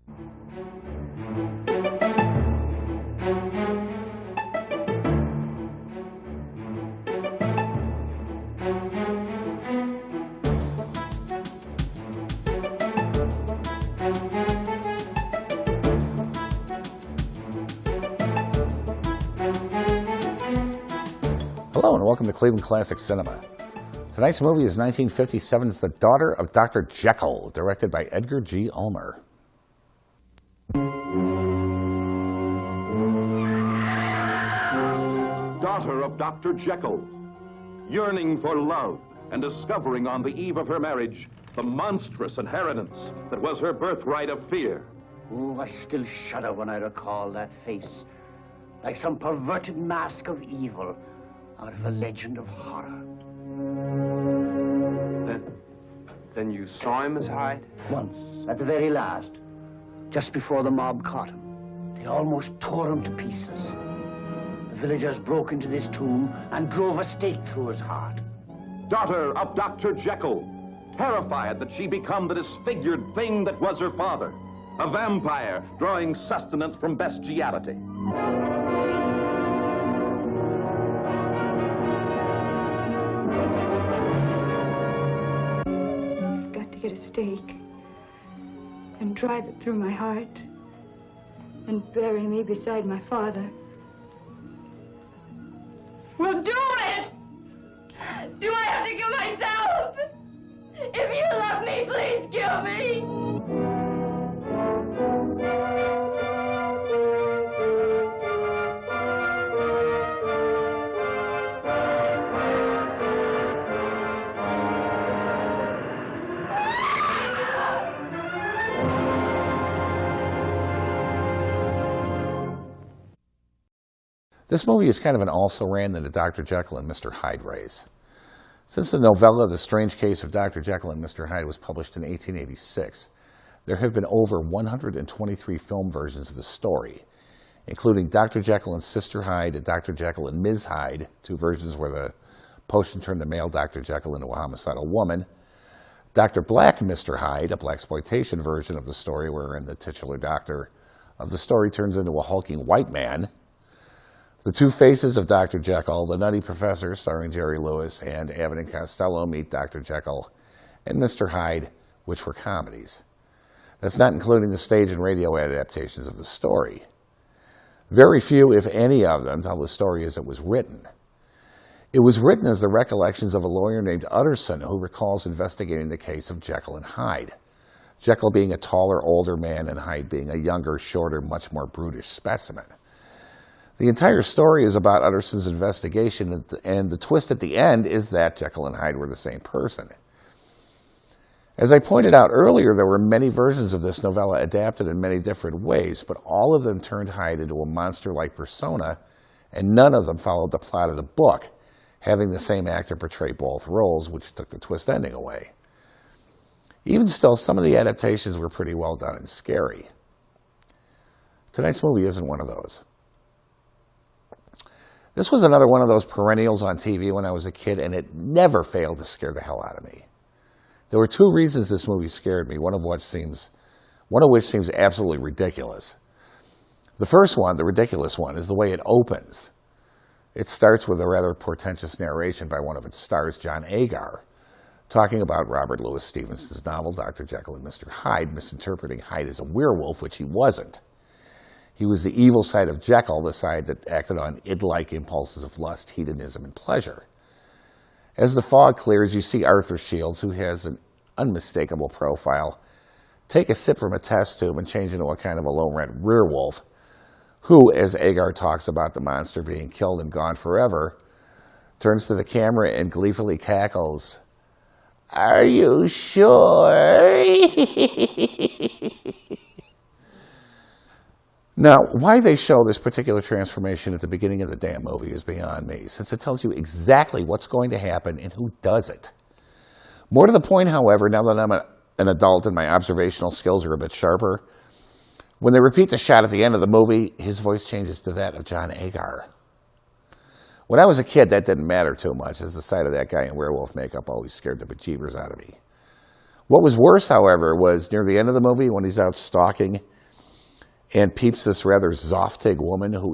Hello and welcome to Cleveland Classic Cinema. Tonight's movie is 1957's The Daughter of Dr. Jekyll, directed by Edgar G. Ulmer. Daughter of Dr. Jekyll, yearning for love and discovering on the eve of her marriage the monstrous inheritance that was her birthright of fear. Oh, I still shudder when I recall that face, like some perverted mask of evil out of a legend of horror. Then you saw him, Miss Hyde? Once, at the very last, just before the mob caught him. They almost tore him to pieces. The villagers broke into this tomb and drove a stake through his heart. Daughter of Dr. Jekyll, terrified that she become the disfigured thing that was her father, a vampire drawing sustenance from bestiality. Get a stake and drive it through my heart and bury me beside my father. Well, do it! Do I have to kill myself? If you love me, please kill me! This movie is kind of an also-ran than the Dr. Jekyll and Mr. Hyde race. Since the novella The Strange Case of Dr. Jekyll and Mr. Hyde was published in 1886, there have been over 123 film versions of the story, including Dr. Jekyll and Sister Hyde and Dr. Jekyll and Ms. Hyde, two versions where the potion turned the male Dr. Jekyll into a homicidal woman, Dr. Black Mr. Hyde, a blaxploitation version of the story wherein the titular doctor of the story turns into a hulking white man, The Two Faces of Dr. Jekyll, The Nutty Professor, starring Jerry Lewis, and Abbott and Costello Meet Dr. Jekyll, and Mr. Hyde, which were comedies. That's not including the stage and radio adaptations of the story. Very few, if any of them, tell the story as it was written. It was written as the recollections of a lawyer named Utterson who recalls investigating the case of Jekyll and Hyde. Jekyll being a taller, older man, and Hyde being a younger, shorter, much more brutish specimen. The entire story is about Utterson's investigation, and the twist at the end is that Jekyll and Hyde were the same person. As I pointed out earlier, there were many versions of this novella adapted in many different ways, but all of them turned Hyde into a monster-like persona, and none of them followed the plot of the book, having the same actor portray both roles, which took the twist ending away. Even still, some of the adaptations were pretty well done and scary. Tonight's movie isn't one of those. This was another one of those perennials on TV when I was a kid, and it never failed to scare the hell out of me. There were two reasons this movie scared me, one of which seems absolutely ridiculous. The first one, the ridiculous one, is the way it opens. It starts with a rather portentous narration by one of its stars, John Agar, talking about Robert Louis Stevenson's novel, Dr. Jekyll and Mr. Hyde, misinterpreting Hyde as a werewolf, which he wasn't. He was the evil side of Jekyll, the side that acted on id-like impulses of lust, hedonism, and pleasure. As the fog clears, you see Arthur Shields, who has an unmistakable profile, take a sip from a test tube and change into a kind of a low-rent werewolf, who, as Agar talks about the monster being killed and gone forever, turns to the camera and gleefully cackles, "Are you sure?" Now, why they show this particular transformation at the beginning of the damn movie is beyond me, since it tells you exactly what's going to happen and who does it. More to the point, however, now that I'm an adult and my observational skills are a bit sharper, when they repeat the shot at the end of the movie, his voice changes to that of John Agar. When I was a kid, that didn't matter too much, as the sight of that guy in werewolf makeup always scared the bejeebers out of me. What was worse, however, was near the end of the movie when he's out stalking and peeps this rather Zoftig woman who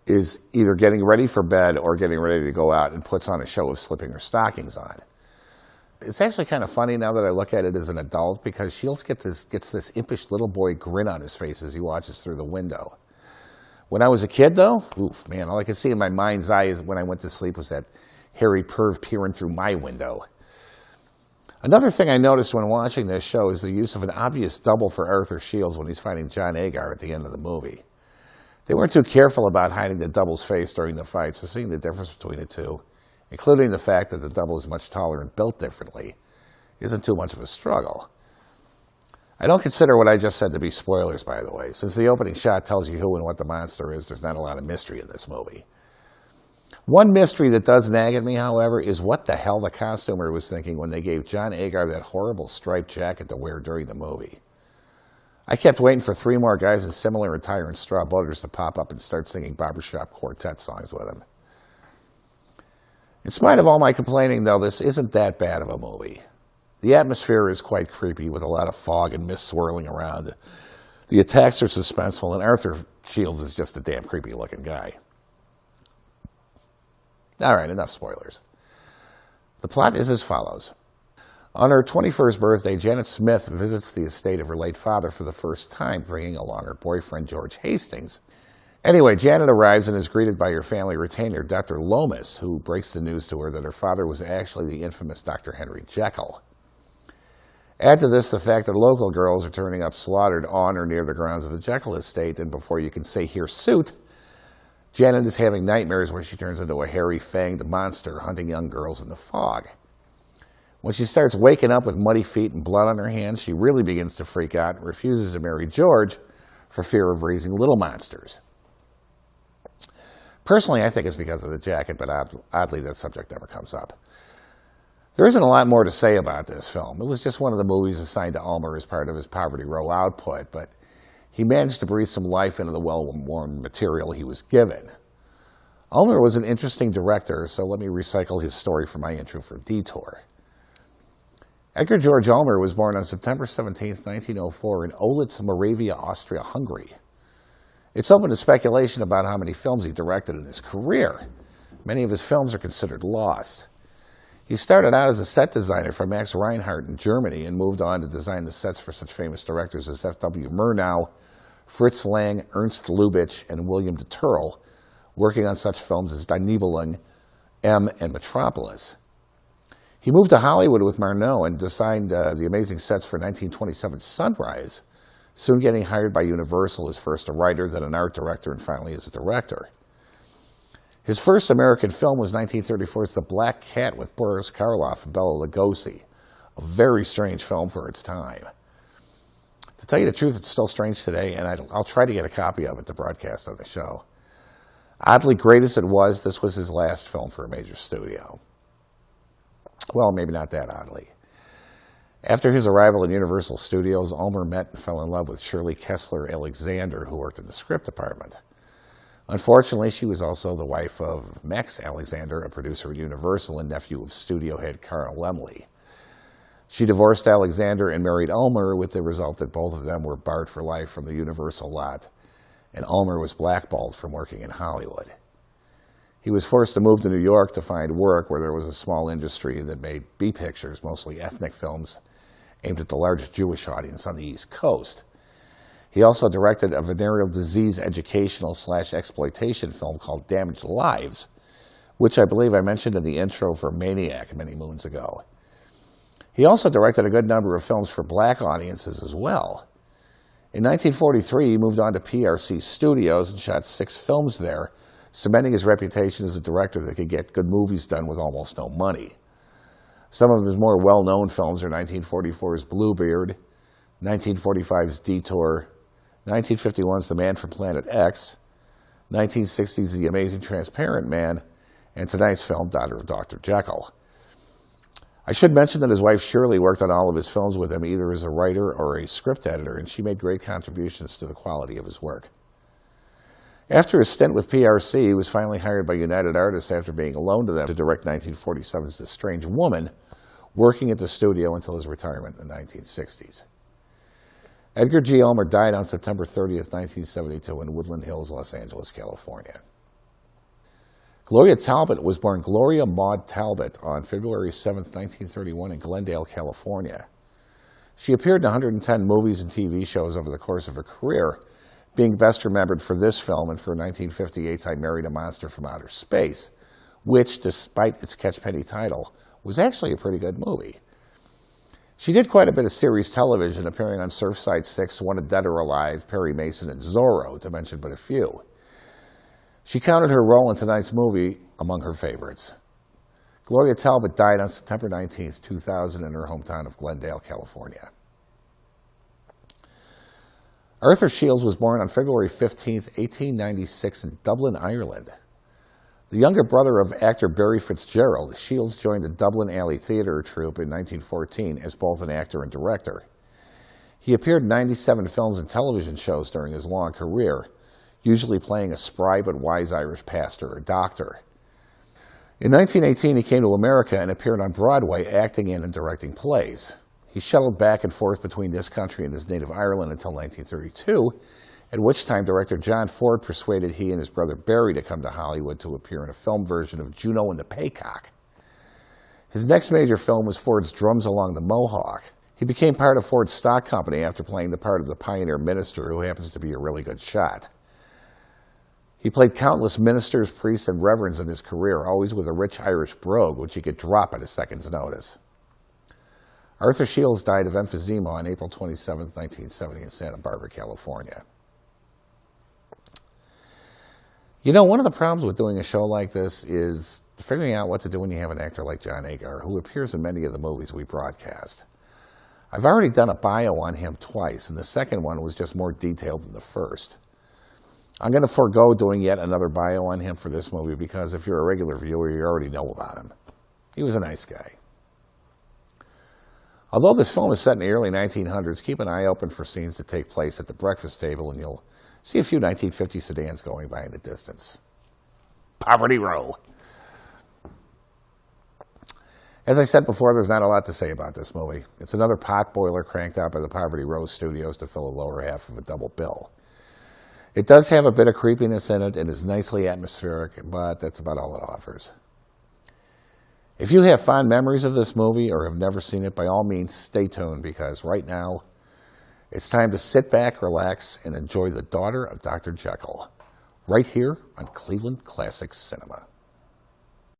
is either getting ready for bed or getting ready to go out and puts on a show of slipping her stockings on. It's actually kind of funny now that I look at it as an adult because Shields gets this impish little boy grin on his face as he watches through the window. When I was a kid, though, oof, man, all I could see in my mind's eye when I went to sleep was that hairy perv peering through my window. Another thing I noticed when watching this show is the use of an obvious double for Arthur Shields when he's fighting John Agar at the end of the movie. They weren't too careful about hiding the double's face during the fight, so seeing the difference between the two, including the fact that the double is much taller and built differently, isn't too much of a struggle. I don't consider what I just said to be spoilers, by the way. Since the opening shot tells you who and what the monster is, there's not a lot of mystery in this movie. One mystery that does nag at me, however, is what the hell the costumer was thinking when they gave John Agar that horrible striped jacket to wear during the movie. I kept waiting for 3 more guys in similar attire and straw boaters to pop up and start singing barbershop quartet songs with him. In spite of all my complaining, though, this isn't that bad of a movie. The atmosphere is quite creepy with a lot of fog and mist swirling around. The attacks are suspenseful, and Arthur Shields is just a damn creepy-looking guy. All right, enough spoilers. The plot is as follows. On her 21st birthday, Janet Smith visits the estate of her late father for the first time, bringing along her boyfriend, George Hastings. Anyway, Janet arrives and is greeted by her family retainer, Dr. Lomas, who breaks the news to her that her father was actually the infamous Dr. Henry Jekyll. Add to this the fact that local girls are turning up slaughtered on or near the grounds of the Jekyll estate, and before you can say hirsute, Janet is having nightmares where she turns into a hairy, fanged monster hunting young girls in the fog. When she starts waking up with muddy feet and blood on her hands, she really begins to freak out and refuses to marry George for fear of raising little monsters. Personally, I think it's because of the jacket, but oddly that subject never comes up. There isn't a lot more to say about this film. It was just one of the movies assigned to Ulmer as part of his Poverty Row output, but he managed to breathe some life into the well-worn material he was given. Ulmer was an interesting director, so let me recycle his story for my intro for Detour. Edgar George Ulmer was born on September 17, 1904 in Olitz, Moravia, Austria-Hungary. It's open to speculation about how many films he directed in his career. Many of his films are considered lost. He started out as a set designer for Max Reinhardt in Germany and moved on to design the sets for such famous directors as F.W. Murnau, Fritz Lang, Ernst Lubitsch, and William de Turle, working on such films as Die Nibelung, M, and Metropolis. He moved to Hollywood with Murnau and designed the amazing sets for 1927's Sunrise, soon getting hired by Universal as first a writer, then an art director, and finally as a director. His first American film was 1934's The Black Cat with Boris Karloff and Bela Lugosi, a very strange film for its time. To tell you the truth, it's still strange today, and I'll try to get a copy of it to broadcast on the show. Oddly great as it was, this was his last film for a major studio. Well, maybe not that oddly. After his arrival at Universal Studios, Ulmer met and fell in love with Shirley Kessler Alexander, who worked in the script department. Unfortunately, she was also the wife of Max Alexander, a producer at Universal and nephew of studio head Carl Laemmle. She divorced Alexander and married Ulmer, with the result that both of them were barred for life from the Universal lot, and Ulmer was blackballed from working in Hollywood. He was forced to move to New York to find work where there was a small industry that made B pictures, mostly ethnic films, aimed at the largest Jewish audience on the East Coast. He also directed a venereal disease educational/exploitation film called Damaged Lives, which I believe I mentioned in the intro for Maniac many moons ago. He also directed a good number of films for black audiences as well. In 1943, he moved on to PRC Studios and shot 6 films there, cementing his reputation as a director that could get good movies done with almost no money. Some of his more well-known films are 1944's Bluebeard, 1945's Detour, 1951's The Man from Planet X, 1960's The Amazing Transparent Man, and tonight's film, Daughter of Dr. Jekyll. I should mention that his wife Shirley worked on all of his films with him, either as a writer or a script editor, and she made great contributions to the quality of his work. After his stint with PRC, he was finally hired by United Artists after being loaned to them to direct 1947's The Strange Woman, working at the studio until his retirement in the 1960s. Edgar G. Ulmer died on September 30th, 1972 in Woodland Hills, Los Angeles, California. Gloria Talbot was born Gloria Maud Talbot on February 7th, 1931 in Glendale, California. She appeared in 110 movies and TV shows over the course of her career, being best remembered for this film and for 1958's I Married a Monster from Outer Space, which, despite its catch-penny title, was actually a pretty good movie. She did quite a bit of series television, appearing on Surfside 6, Wanted Dead or Alive, Perry Mason, and Zorro, to mention but a few. She counted her role in tonight's movie among her favorites. Gloria Talbot died on September 19, 2000 in her hometown of Glendale, California. Arthur Shields was born on February 15, 1896 in Dublin, Ireland. The younger brother of actor Barry Fitzgerald, Shields joined the Dublin Alley Theatre Troupe in 1914 as both an actor and director. He appeared in 97 films and television shows during his long career, usually playing a spry but wise Irish pastor or doctor. In 1918, he came to America and appeared on Broadway, acting in and directing plays. He shuttled back and forth between this country and his native Ireland until 1932, at which time director John Ford persuaded he and his brother Barry to come to Hollywood to appear in a film version of Juno and the Paycock. His next major film was Ford's Drums Along the Mohawk. He became part of Ford's stock company after playing the part of the pioneer minister who happens to be a really good shot. He played countless ministers, priests, and reverends in his career, always with a rich Irish brogue, which he could drop at a second's notice. Arthur Shields died of emphysema on April 27, 1970 in Santa Barbara, California. You know, one of the problems with doing a show like this is figuring out what to do when you have an actor like John Agar, who appears in many of the movies we broadcast. I've already done a bio on him twice, and the second one was just more detailed than the first. I'm going to forego doing yet another bio on him for this movie because if you're a regular viewer, you already know about him. He was a nice guy. Although this film is set in the early 1900s, keep an eye open for scenes that take place at the breakfast table and you'll see a few 1950 sedans going by in the distance. Poverty Row. As I said before, there's not a lot to say about this movie. It's another pot boiler cranked out by the Poverty Row studios to fill the lower half of a double bill. It does have a bit of creepiness in it and is nicely atmospheric, but that's about all it offers. If you have fond memories of this movie or have never seen it, by all means, stay tuned because right now, it's time to sit back, relax, and enjoy The Daughter of Dr. Jekyll, right here on Cleveland Classic Cinema.